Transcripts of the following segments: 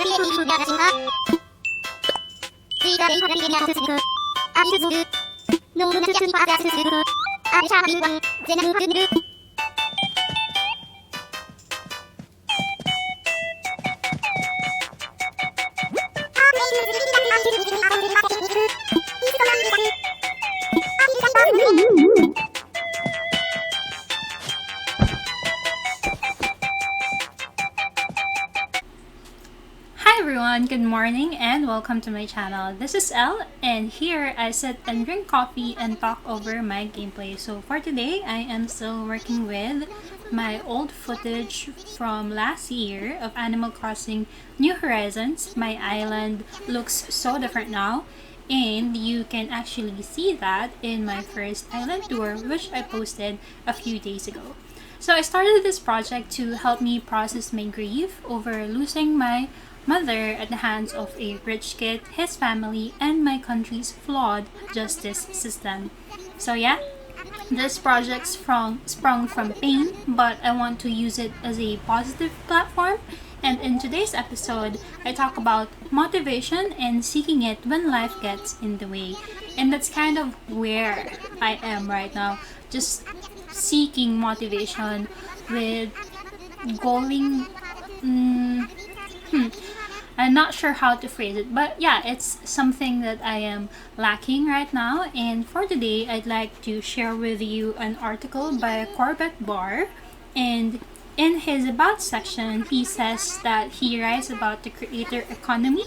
Hi everyone, good morning and welcome to my channel. This is Elle, and here I sit and drink coffee and talk over my gameplay. So for today, I am still working with my old footage from last year of Animal Crossing New Horizons. My island looks so different now, and you can actually see that in my first island tour, which I posted a few days ago. So I started this project to help me process my grief over losing my mother at the hands of a rich kid, his family, and my country's flawed justice system. So yeah, this project sprung from pain, but I want to use it as a positive platform. And in today's episode, I talk about motivation and seeking it when life gets in the way. And that's kind of where I am right now. Just seeking motivation with going. I'm not sure how to phrase it, but yeah, it's something that I am lacking right now. And for today, I'd like to share with you an article by Corbett Barr. And in his About section, he says that he writes about the creator economy,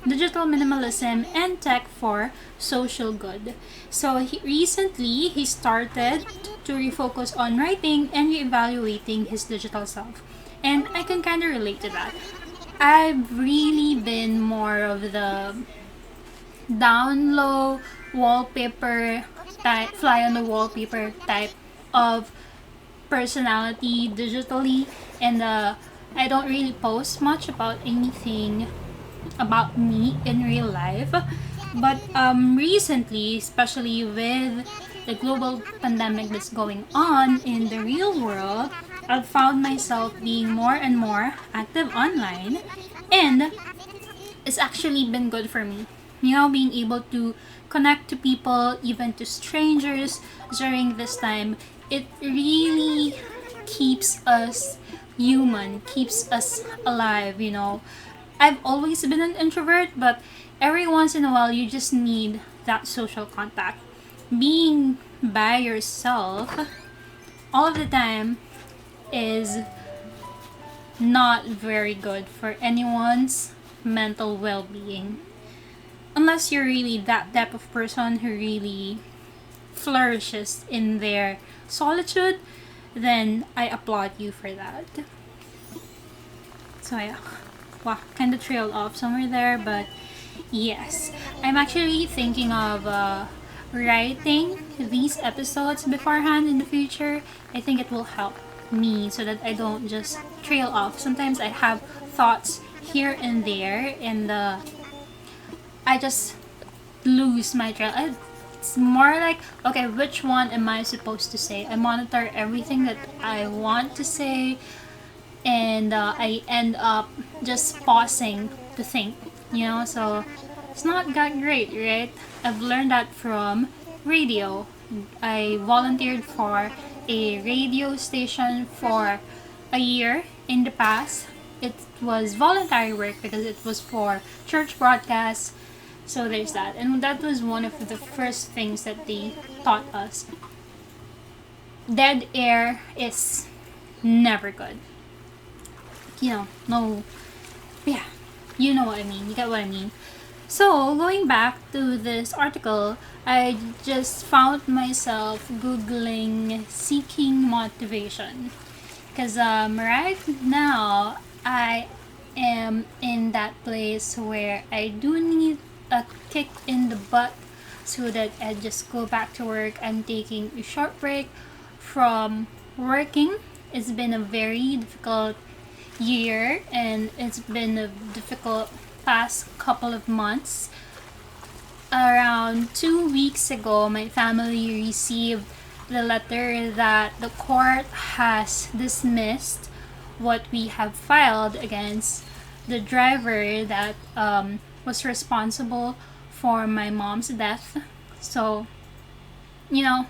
digital minimalism, and tech for social good. So recently, he started to refocus on writing and reevaluating his digital self. And I can kind of relate to that. I've really been more of the down low wallpaper type, fly on the wallpaper type of personality digitally, and I don't really post much about anything about me in real life. But recently, especially with the global pandemic that's going on in the real world, I've found myself being more and more active online, and it's actually been good for me. You know, being able to connect to people, even to strangers during this time, it really keeps us human, keeps us alive, you know. I've always been an introvert, but every once in a while you just need that social contact. Being by yourself all of the time is not very good for anyone's mental well-being. Unless you're really that type of person who really flourishes in their solitude, then I applaud you for that. So yeah, wow, kind of trailed off somewhere there, but yes, I'm actually thinking of writing these episodes beforehand in the future. I think it will help me so that I don't just trail off. Sometimes I have thoughts here and there, and I just lose my trail. It's more like, okay, which one am I supposed to say? I monitor everything that I want to say, and I end up just pausing to think, you know, so it's not that great, right? I've learned that from radio. I volunteered for a radio station for a year in the past. It was voluntary work because it was for church broadcasts. So there's that. And that was one of the first things that they taught us. Dead air is never good. You know, no. Yeah, you know what I mean. You get what I mean. So, going back to this article, I just found myself Googling seeking motivation. Because right now, I am in that place where I do need a kick in the butt so that I just go back to work. I'm taking a short break from working. It's been a very difficult year, and it's been a difficult past couple of months. Around 2 weeks ago, my family received the letter that the court has dismissed what we have filed against the driver that was responsible for my mom's death. So, you know,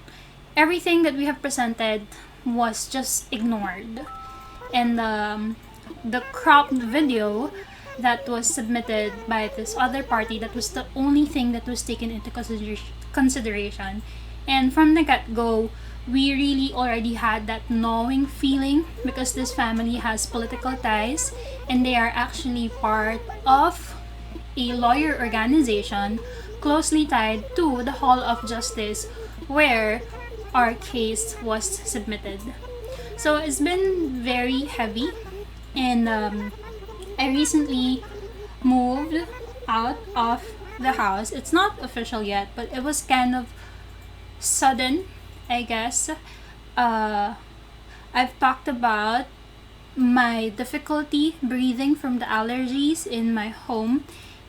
everything that we have presented was just ignored. And the cropped video that was submitted by this other party, that was the only thing that was taken into consideration. And from the get-go, we really already had that gnawing feeling because this family has political ties and they are actually part of a lawyer organization closely tied to the Hall of Justice where our case was submitted. So it's been very heavy, and I recently moved out of the house. It's not official yet, but it was kind of sudden, I guess. I've talked about my difficulty breathing from the allergies in my home,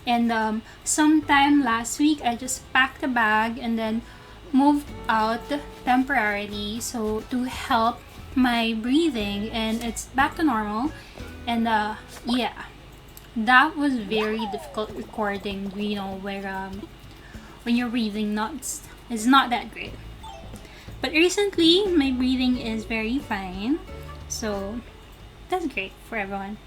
and sometime last week I just packed a bag and then moved out temporarily so to help my breathing, and it's back to normal. And yeah, that was very difficult recording, where when you're breathing not is not that great. But recently my breathing is very fine, so that's great for everyone.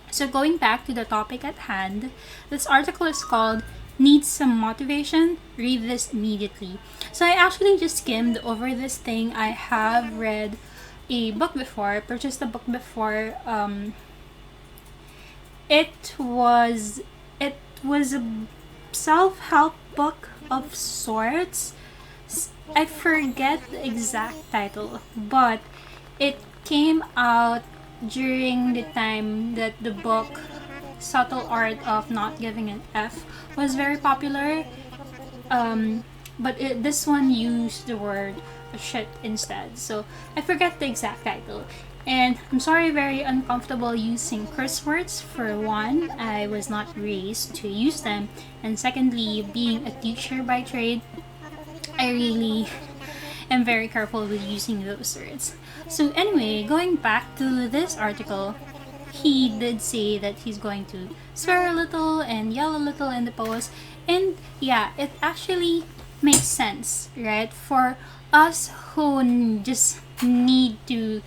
So going back to the topic at hand, this article is called Needs Some Motivation? Read this immediately. So I actually just skimmed over this thing. I have read a book before, purchased a book before. It was a self-help book of sorts. I forget the exact title, but it came out during the time that the book Subtle Art of Not Giving an F was very popular. But this one used the word shit instead. So I forget the exact title. And I'm sorry, very uncomfortable using curse words. For one, I was not raised to use them. And secondly, being a teacher by trade, I really am very careful with using those words. So anyway, going back to this article, he did say that he's going to swear a little and yell a little in the post. And yeah, it actually makes sense, right? For us who just need to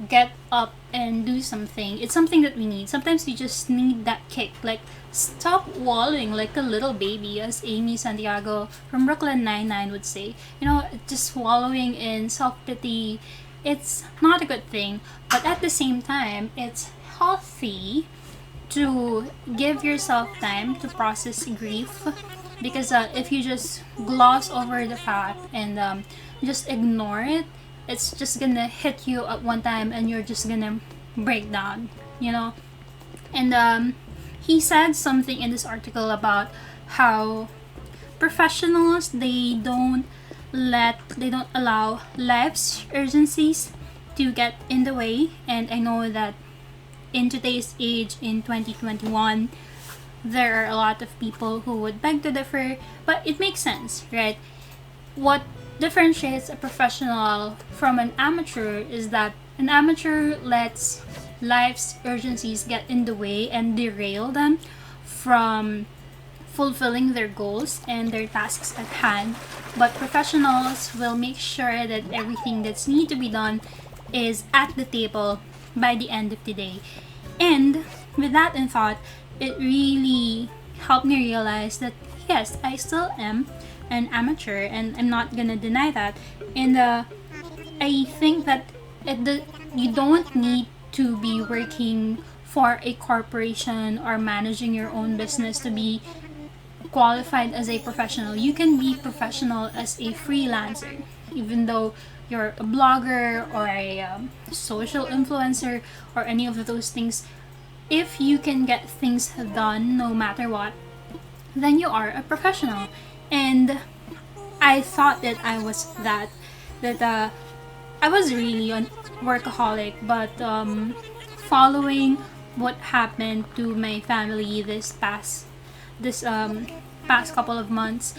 get up and do something, it's something that we need. Sometimes we just need that kick, like stop wallowing like a little baby, as Amy Santiago from Brooklyn Nine-Nine would say. Just wallowing in self-pity, it's not a good thing. But at the same time, it's healthy to give yourself time to process grief, because if you just gloss over the fact and just ignore it, it's just gonna hit you at one time and you're just gonna break down. And he said something in this article about how professionals, they don't allow life's urgencies to get in the way. And I know that in today's age, in 2021, there are a lot of people who would beg to differ, but it makes sense, right? What differentiates a professional from an amateur is that an amateur lets life's urgencies get in the way and derail them from fulfilling their goals and their tasks at hand. But professionals will make sure that everything that's need to be done is at the table by the end of the day. And with that in thought, it really helped me realize that yes, I still am an amateur, and I'm not gonna deny that. And I think that you don't need to be working for a corporation or managing your own business to be qualified as a professional. You can be professional as a freelancer, even though you're a blogger or a social influencer or any of those things. If you can get things done no matter what, then you are a professional. And I thought that I was that I was really a workaholic, but following what happened to my family this past couple of months,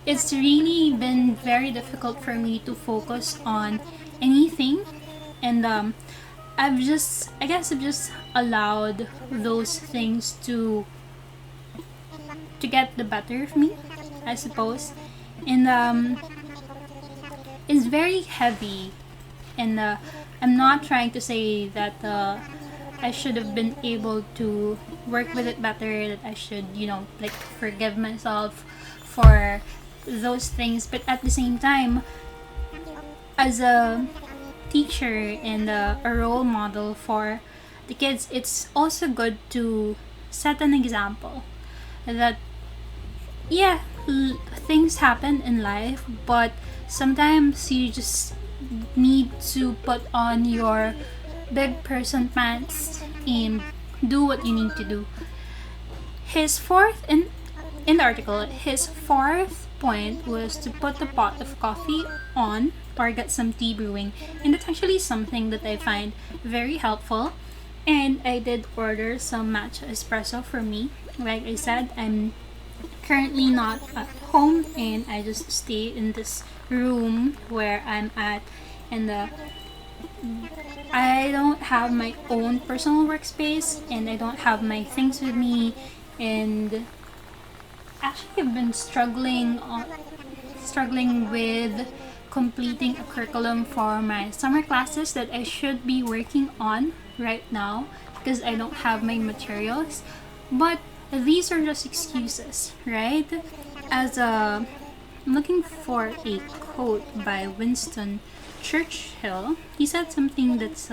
it's really been very difficult for me to focus on anything. And I guess I've just allowed those things to get the better of me, I suppose. And it's very heavy. And I'm not trying to say that I should have been able to work with it better, that I should, like forgive myself for those things. But at the same time, as a teacher and a role model for the kids, it's also good to set an example that, yeah, things happen in life, but sometimes you just need to put on your big person pants and do what you need to do. His fourth in the article, his fourth point was to put the pot of coffee on or get some tea brewing, and that's actually something that I find very helpful. And I did order some matcha espresso for me. Like I said, I'm currently not at home and I just stay in this room where I'm at, and I don't have my own personal workspace and I don't have my things with me. And actually I've been struggling with completing a curriculum for my summer classes that I should be working on right now because I don't have my materials. But these are just excuses, right? As a I'm looking for a quote by Winston Churchill. He said something that's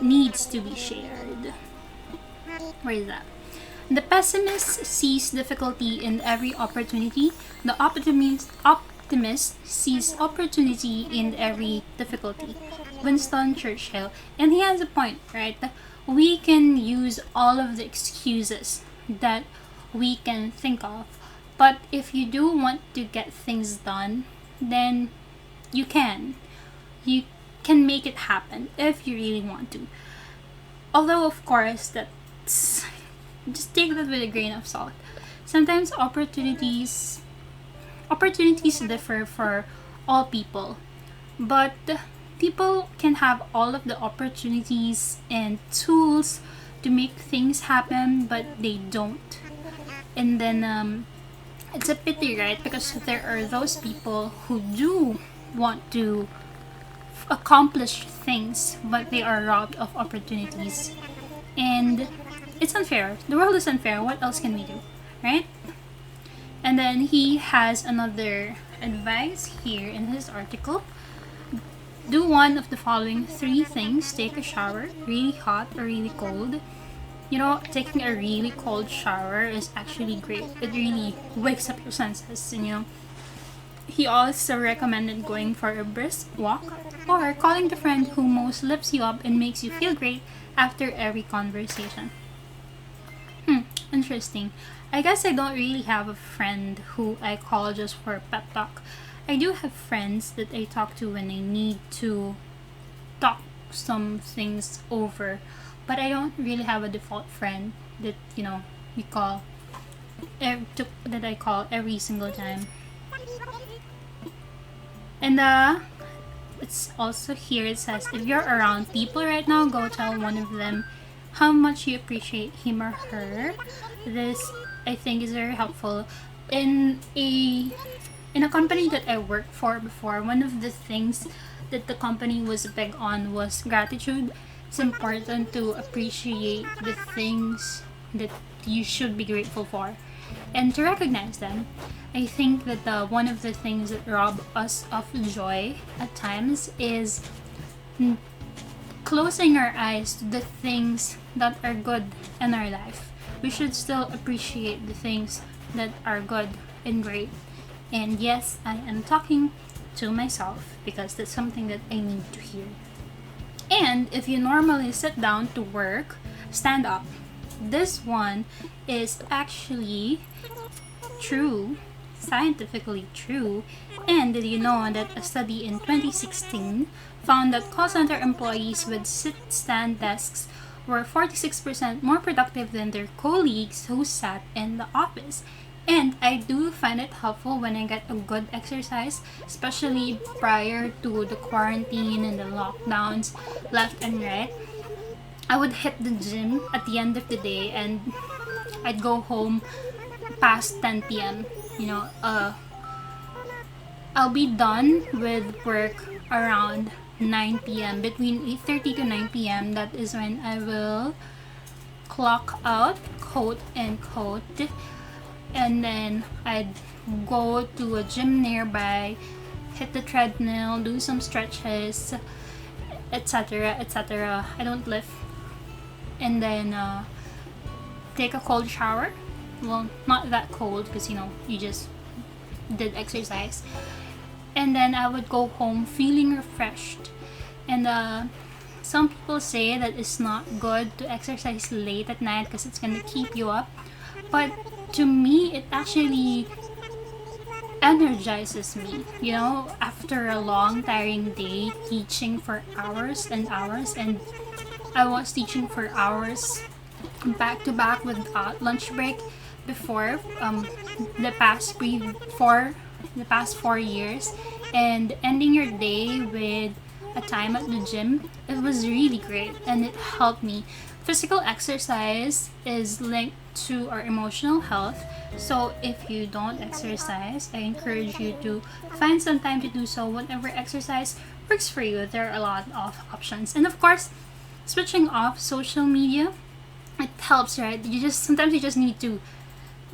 needs to be shared. Where is that? The pessimist sees difficulty in every opportunity. The optimist sees opportunity in every difficulty. Winston Churchill. And he has a point, right? We can use all of the excuses that we can think of. But if you do want to get things done, then you can. You can make it happen if you really want to. Although, of course, that's just take that with a grain of salt. Sometimes opportunities differ for all people, but people can have all of the opportunities and tools to make things happen, but they don't. And then it's a pity, right? Because there are those people who do want to accomplish things, but they are robbed of opportunities. And it's unfair. The world is unfair. What else can we do, right? And then he has another advice here in his article. Do one of the following three things. Take a shower, really hot or really cold. Taking a really cold shower is actually great. It really wakes up your senses, He also recommended going for a brisk walk or calling the friend who most lifts you up and makes you feel great after every conversation. Interesting. I guess I don't really have a friend who I call just for pep talk. I do have friends that I talk to when I need to talk some things over, but I don't really have a default friend that we call that I call every single time. And it's also here. It says if you're around people right now, go tell one of them how much you appreciate him or her. This I think is very helpful. In a company that I worked for before, one of the things that the company was big on was gratitude. It's important to appreciate the things that you should be grateful for and to recognize them. I think that one of the things that rob us of joy at times is closing our eyes to the things that are good in our life. We should still appreciate the things that are good and great. And yes, I am talking to myself because that's something that I need to hear. And if you normally sit down to work, stand up. This one is actually true, scientifically true. And did you know that a study in 2016 found that call center employees with sit-stand desks were 46% more productive than their colleagues who sat in the office? And I do find it helpful when I get a good exercise, especially prior to the quarantine and the lockdowns left and right. I would hit the gym at the end of the day and I'd go home past 10 p.m. You know, I'll be done with work around 9 p.m. Between 8:30 to 9 p.m. That is when I will clock out, quote and quote, and then I'd go to a gym nearby, hit the treadmill, do some stretches, etc. etc. I don't lift, and then take a cold shower. Well, not that cold because you just did exercise, and then I would go home feeling refreshed. And some people say that it's not good to exercise late at night because it's gonna keep you up, but to me, it actually energizes me. After a long, tiring day teaching for hours and hours, and I was teaching for hours back to back without lunch break before the past 4 years, and ending your day with a time at the gym, it was really great and it helped me. Physical exercise is linked to our emotional health, so if you don't exercise, I encourage you to find some time to do so. Whatever exercise works for you, there are a lot of options. And of course, switching off social media, it helps, right? Sometimes you just need to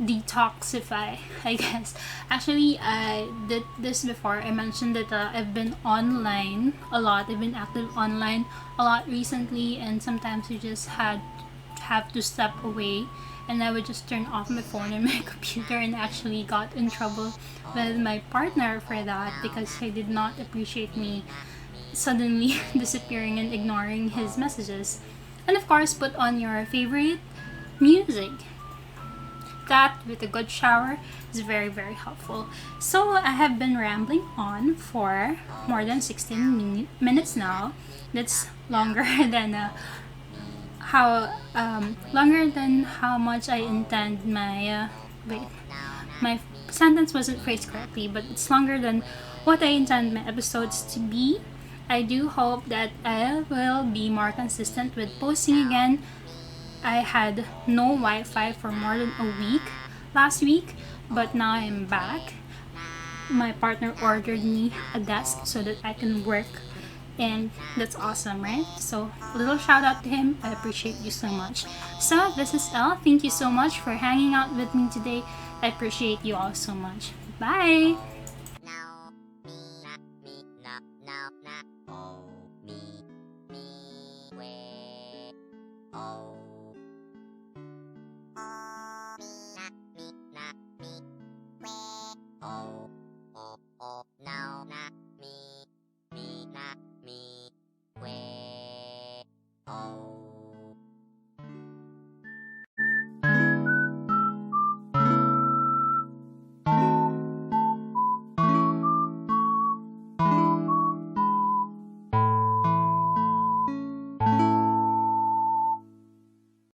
detoxify, I guess. Actually, I did this before. I mentioned that I've been online a lot. I've been active online a lot recently, and sometimes you just have to step away, and I would just turn off my phone and my computer, and actually got in trouble with my partner for that because he did not appreciate me suddenly disappearing and ignoring his messages. And of course, put on your favorite music. That with a good shower is very, very helpful. So I have been rambling on for more than 16 minutes now. That's longer than how much I intend my sentence wasn't phrased correctly, but it's longer than what I intend my episodes to be. I do hope that I will be more consistent with posting again. I had no Wi-Fi for more than a week last week, but now I'm back. My partner ordered me a desk so that I can work, and that's awesome, right? So a little shout out to him. I appreciate you so much. So this is Elle. Thank you so much for hanging out with me today. I appreciate you all so much. Bye!